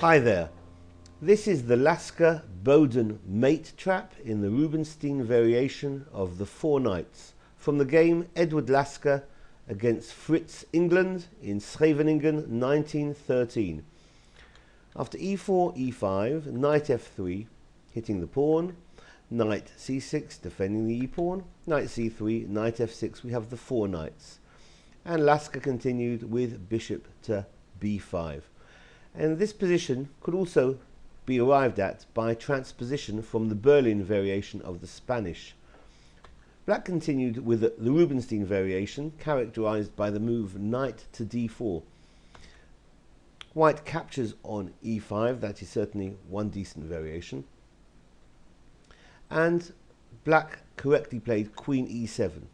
Hi there, this is the Lasker Bowden mate trap in the Rubinstein variation of the Four Knights from the game Edward Lasker against Fritz, England in Scheveningen 1913. After e4, e5, knight f3 hitting the pawn, knight c6 defending the e-pawn, knight c3, knight f6, we have the Four Knights. And Lasker continued with bishop to b5. And this position could also be arrived at by transposition from the Berlin variation of the Spanish. Black continued with the Rubinstein variation, characterized by the move knight to d4. White captures on e5, that is certainly one decent variation. And black correctly played queen e7.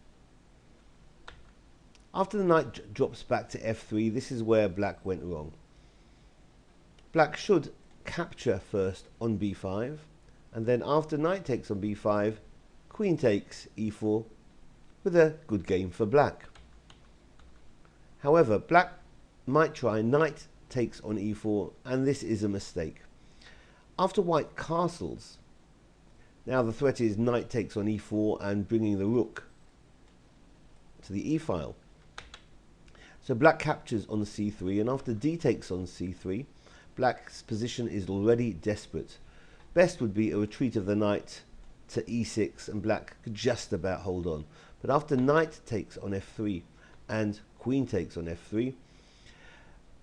After the knight drops back to f3, this is where black went wrong. Black should capture first on b5, and then after knight takes on b5, queen takes e4 with a good game for black. However, black might try knight takes on e4, and this is a mistake. After white castles, now the threat is knight takes on e4 and bringing the rook to the e-file. So black captures on c3, and after d takes on c3, black's position is already desperate. Best would be a retreat of the knight to e6, and black could just about hold on. But after knight takes on f3 and queen takes on f3,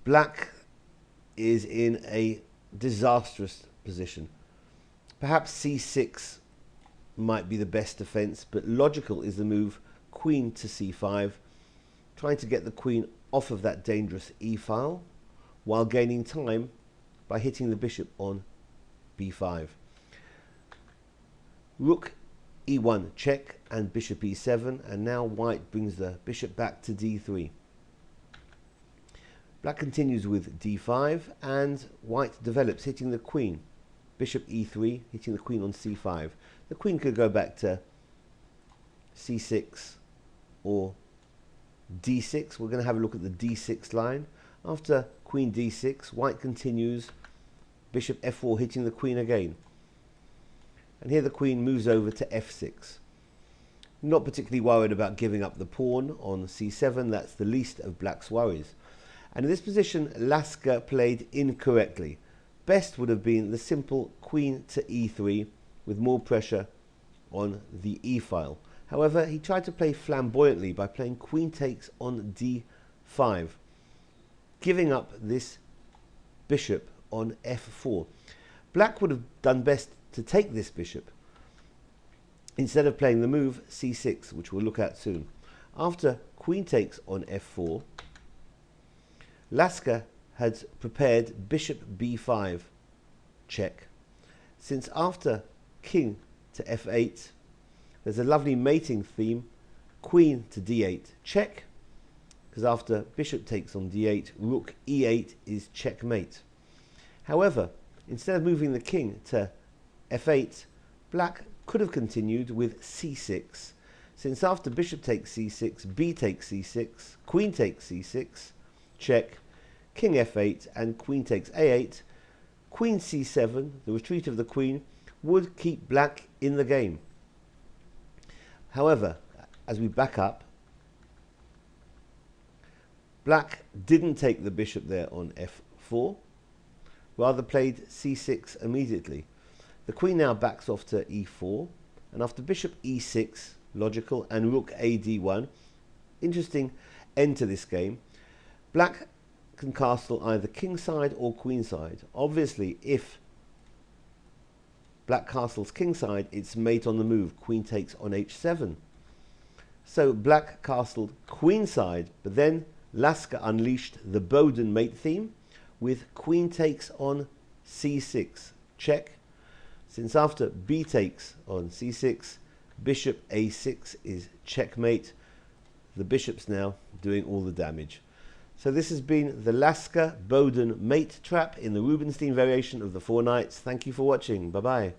black is in a disastrous position. Perhaps c6 might be the best defense, but logical is the move queen to c5, trying to get the queen off of that dangerous e-file while gaining time by hitting the bishop on b5. Rook e1 check and bishop e7, and now white brings the bishop back to d3. Black continues with d5, and white develops, hitting the queen. Bishop e3, hitting the queen on c5. The queen could go back to c6 or d6. We're going to have a look at the d6 line. After queen d6, white continues, bishop f4 hitting the queen again. And here the queen moves over to f6. Not particularly worried about giving up the pawn on c7, that's the least of black's worries. And in this position, Lasker played incorrectly. Best would have been the simple queen to e3 with more pressure on the e-file. However, he tried to play flamboyantly by playing queen takes on d5, giving up this bishop on f4. Black would have done best to take this bishop instead of playing the move c6, which we'll look at soon. After queen takes on f4, Lasker had prepared bishop b5 check, since after king to f8 there's a lovely mating theme, queen to d8 check, because after bishop takes on d8, rook e8 is checkmate. However, instead of moving the king to f8, black could have continued with c6, since after bishop takes c6, b takes c6, queen takes c6, check, king f8, and queen takes a8, queen c7, the retreat of the queen, would keep black in the game. However, as we back up, black didn't take the bishop there on f4, rather played c6 immediately. The queen now backs off to e4, and after bishop e6, logical, and rook a d1, interesting end to this game, black can castle either kingside or queenside. Obviously, if black castles kingside, it's mate on the move, queen takes on h7. So black castled queenside, but then Lasker unleashed the Bowden mate theme with queen takes on c6, check, since after b takes on c6, bishop a6 is checkmate. The bishop's now doing all the damage. So this has been the Lasker Bowden mate trap in the Rubinstein variation of the Four Knights. Thank you for watching. Bye-bye.